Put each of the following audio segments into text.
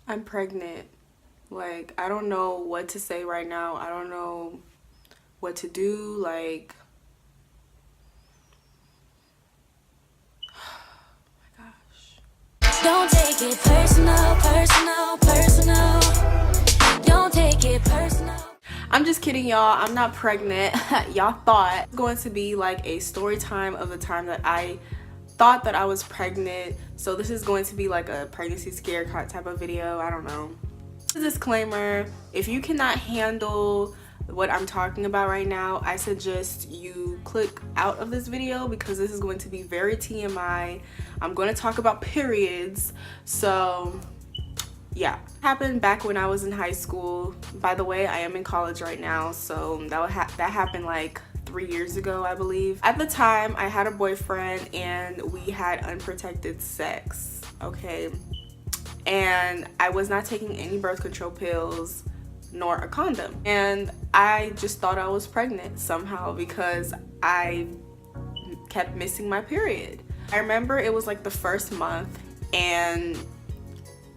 I'm pregnant. Like, I don't know what to say right now. I don't know what to do. Like, oh my gosh. Don't take it personal, personal, personal. Don't take it personal. I'm just kidding, y'all. I'm not pregnant. Y'all thought it was going to be like a story time of the time that I thought that I was pregnant. So this is going to be like a pregnancy scare type of video. I don't know. Disclaimer, if you cannot handle what I'm talking about right now, I suggest you click out of this video because this is going to be very TMI. I'm going to talk about periods. So yeah, happened back when I was in high school. By the way, I am in college right now, so that happened like 3 years ago, I believe. At the time, I had a boyfriend and we had unprotected sex, okay? And I was not taking any birth control pills nor a condom. And I just thought I was pregnant somehow because I kept missing my period. I remember it was like the first month and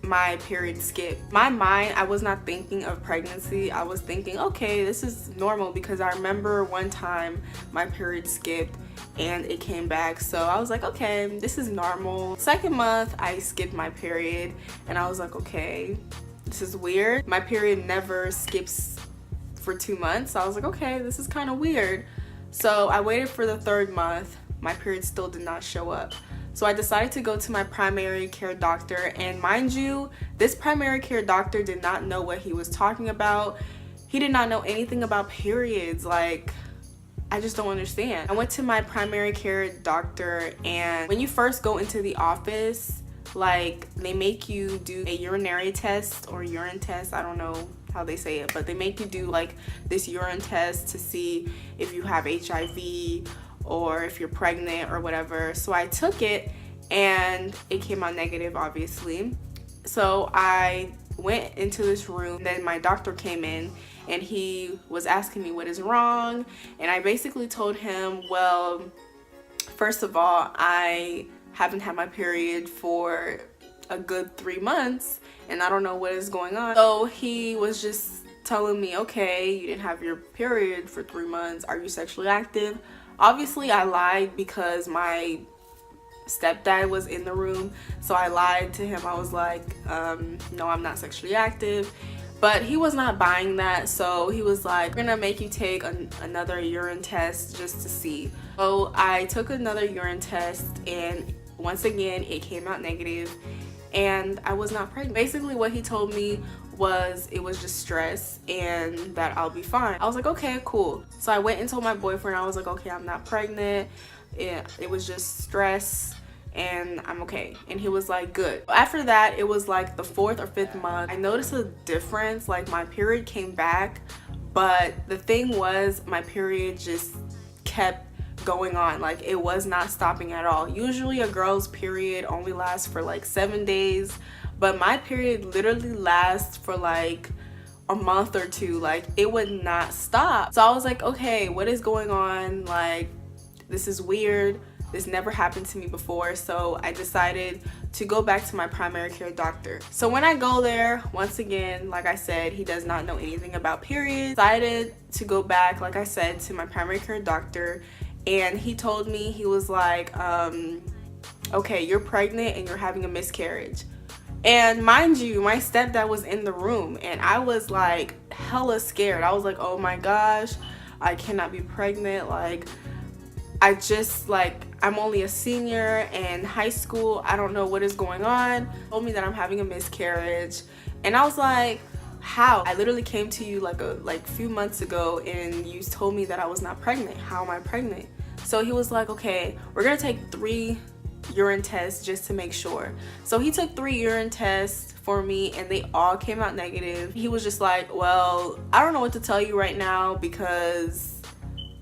my period skipped. My mind, I was not thinking of pregnancy. I was thinking, okay, this is normal, because I remember one time my period skipped and it came back. So I was like, okay, this is normal. Second month, I skipped my period and I was like, okay, this is weird. My period never skips for 2 months. So I was like, okay, this is kind of weird. So I waited for the third month. My period still did not show up. So I decided to go to my primary care doctor, and mind you, this primary care doctor did not know what he was talking about. He did not know anything about periods. Like, I just don't understand. I went to my primary care doctor, and when you first go into the office, like, they make you do a urinary test or urine test. I don't know how they say it, but they make you do like this urine test to see if you have HIV or if you're pregnant or whatever. So I took it and it came out negative, obviously. So I went into this room, then my doctor came in and he was asking me what is wrong, and I basically told him, well, first of all, I haven't had my period for a good 3 months and I don't know what is going on. So he was just telling me, okay, you didn't have your period for 3 months, are you sexually active? Obviously I lied because my stepdad was in the room, so I lied to him. I was like, no, I'm not sexually active. But he was not buying that, so he was like, we're gonna make you take another urine test just to see. So I took another urine test and once again it came out negative and I was not pregnant. Basically what he told me was it was just stress and that I'll be fine. I was like, okay, cool. So I went and told my boyfriend, I was like, okay, I'm not pregnant. It was just stress and I'm okay. And he was like, good. After that, it was like the 4th or 5th month. I noticed a difference, like my period came back, but the thing was my period just kept going on. Like, it was not stopping at all. Usually a girl's period only lasts for like 7 days, but my period literally lasts for like a month or 2. Like, it would not stop. So I was like, okay, what is going on? Like, this is weird. This never happened to me before. So I decided to go back to my primary care doctor. So when I go there, once again, like I said, he does not know anything about periods. Decided to go back, like I said, to my primary care doctor, and he told me, he was like, okay, you're pregnant and you're having a miscarriage. And mind you, my stepdad was in the room and I was like hella scared. I was like, oh my gosh, I cannot be pregnant. Like, I'm only a senior in high school. I don't know what is going on. He told me that I'm having a miscarriage. And I was like, how? I literally came to you like a few months ago and you told me that I was not pregnant. How am I pregnant? So he was like, okay, we're gonna take 3 urine tests just to make sure. So he took 3 urine tests for me and they all came out negative. He was just like, well, I don't know what to tell you right now because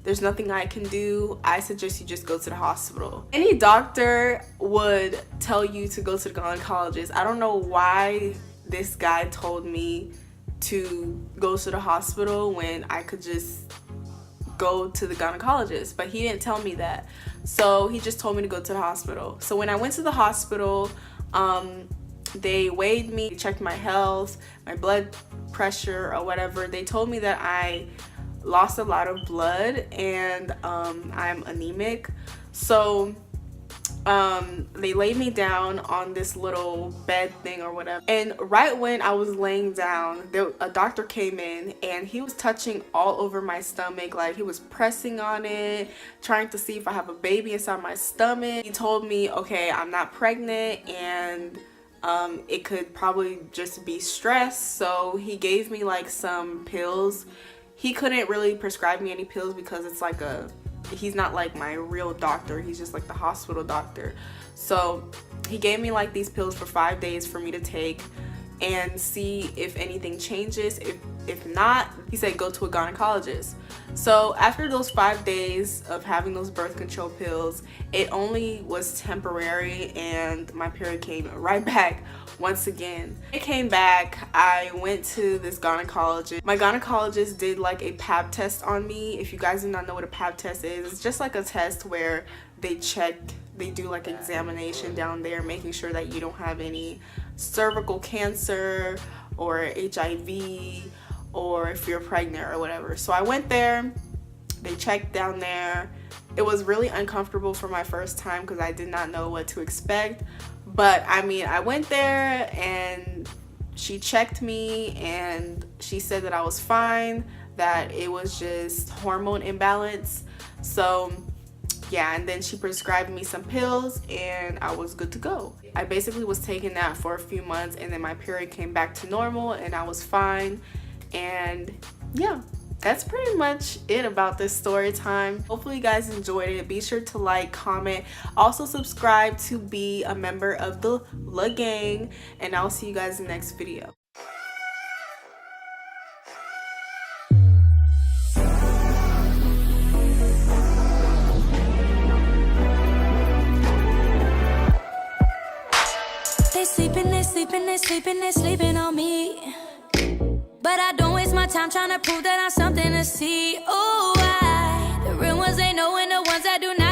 there's nothing I can do. I suggest you just go to the hospital. Any doctor would tell you to go to the gynecologist. I don't know why this guy told me to go to the hospital when I could just go to the gynecologist, but he didn't tell me that. So he just told me to go to the hospital. So when I went to the hospital, They weighed me, checked my health, my blood pressure or whatever. They told me that I lost a lot of blood and I'm anemic. So they laid me down on this little bed thing or whatever, and right when I was laying down, a doctor came in and he was touching all over my stomach, like he was pressing on it, trying to see if I have a baby inside my stomach. He told me, okay, I'm not pregnant and it could probably just be stress. So he gave me like some pills. He couldn't really prescribe me any pills because it's like he's not like my real doctor, he's just like the hospital doctor. So he gave me like these pills for 5 days for me to take and see if anything changes. If not, he said go to a gynecologist. So after those 5 days of having those birth control pills, it only was temporary and my period came right back once again. It came back, I went to this gynecologist. My gynecologist did like a pap test on me. If you guys do not know what a pap test is, it's just like a test where they do like an examination down there, making sure that you don't have any cervical cancer or HIV, or if you're pregnant or whatever. So I went there, they checked down there. It was really uncomfortable for my first time because I did not know what to expect. But I mean, I went there and she checked me and she said that I was fine, that it was just hormone imbalance. So yeah, and then she prescribed me some pills and I was good to go. I basically was taking that for a few months and then my period came back to normal and I was fine. And yeah, that's pretty much it about this story time. Hopefully you guys enjoyed it. Be sure to like, comment, also subscribe to be a member of the La Gang, and I'll see you guys in the next video. They sleeping on me. But I don't waste my time trying to prove that I'm something to see. Oh, the real ones ain't knowing the ones that do not.